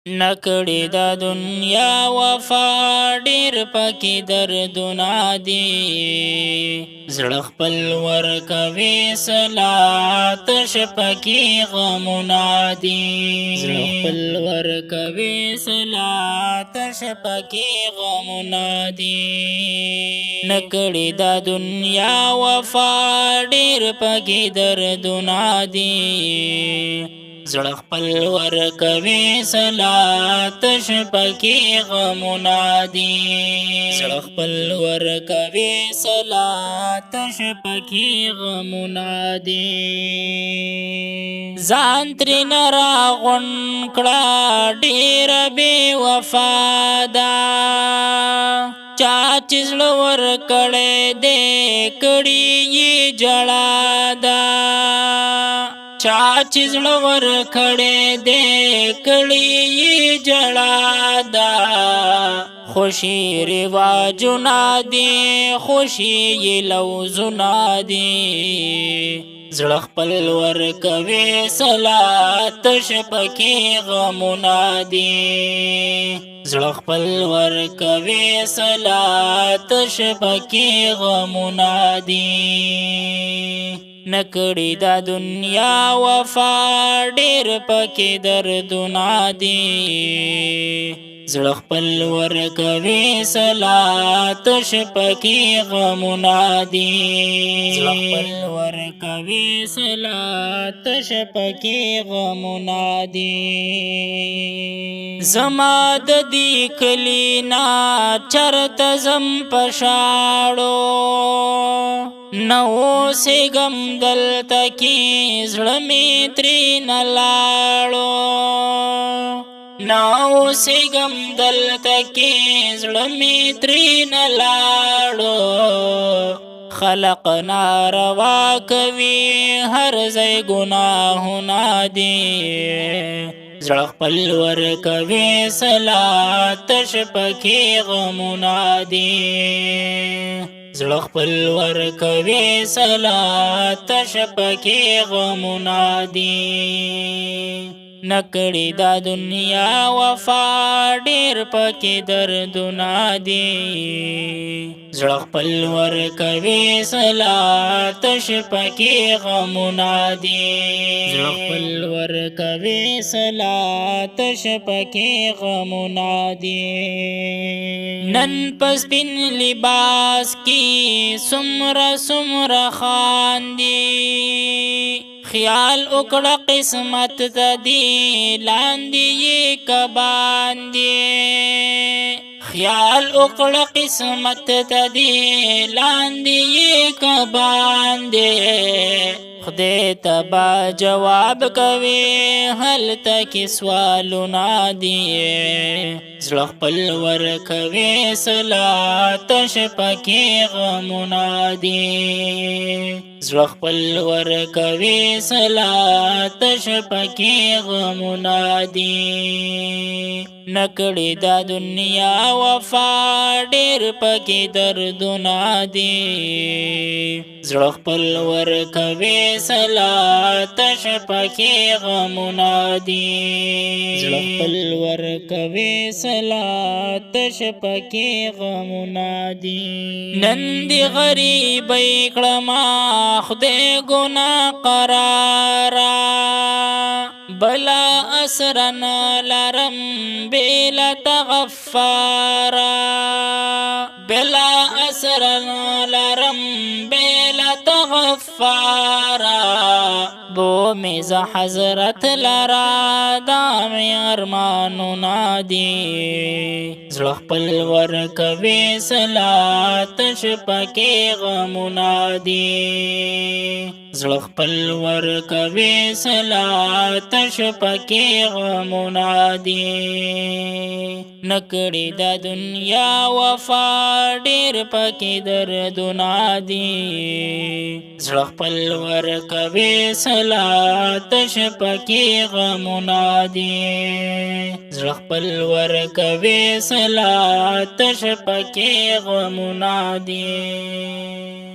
نکړې دا دنیا وفا ډېر پکې دردونه دي زړه خپل ورکوي صلات شپکې غمونه دي زړه خپل ورکوي صلات شپکې غمونه دي نکړې دا دنیا وفا ډېر پکې دردونه دي زړه خپل ورکوي صلات شپکې غمونه دي زړه خپل ورکوي صلات شپکې غمونه دي ځان ترېنه راغونډ کړه ډېره بې وفا ده چا چې زړه ورکړی دی کړي یې ژړا ده چا چې زړه ورکړی دی کړي یې ژړا ده خوشي رواجونه دي خوشي یې لوظونه دي زړه خپل ورکوي صلات شپکې غمونه دي زړه خپل ورکوي صلات شپکې غمونه دي نکړې دا دنیا وفا ډېر پکې دردونه دي زړه خپل ورکوي صلات شپکې غمونه دي زړه خپل ورکوي صلات شپکې غمونه دي زما د دې کلي نه چرته ځم په شاړو نه اوسېږم دلته کې زړه مې ترېنه لاړو نه اوسېږم دلته کې زړه مې ترېنه لاړو خلق ناروا کوي هر ځای ګناهونه دي زړه خپل ورکوي صلات شپکې غمونه دي زړه خپل ورکوي صلات شپکې غمونه دي نکړې دا دنیا وفا ډېر پکې دردونه دي زړه خپل ورکوي صلات شپکې غمونه دي زړه خپل ورکوي صلات شپکې غمونه دي نن په سپین لباس کې څومره څومره خاندي خیال وکړه قسمت ته دې لاندې یې که باندې خیال وکړه قسمت ته دې لاندې یې که باندې خدای ته به جواب کوي هلته کې سوالونه دي زړه خپل ورکوي صلات شپکې غمونه دي زړه خپل ورکوي صلات شپکې غمونه دي نکړې دا دنیا وفا ډېر پکې دردونه دي زړه خپل ورکوي صلات شپکې غمونه دي زړه خپل ورکوي صلات شپکې غمونه دي نن دې غریبۍ کړمه خدای ګناه قراره بلا اسره نه لرم بېله تغفاره بلا اسره نه لرم بېله تغفاره بو مې زه حضرت لره دا مې ارمانونه دي زړه خپل ورکوي صلات شپکې غمونه دي زړه خپل ورکوي صلات شپکې غمونه دي نکړې دا دنیا وفا ډېر پکې دردونه دي زړه خپل ورکوي صلات شپکې غمونه دي زړه خپل ورکوي صلات شپکې غمونه دي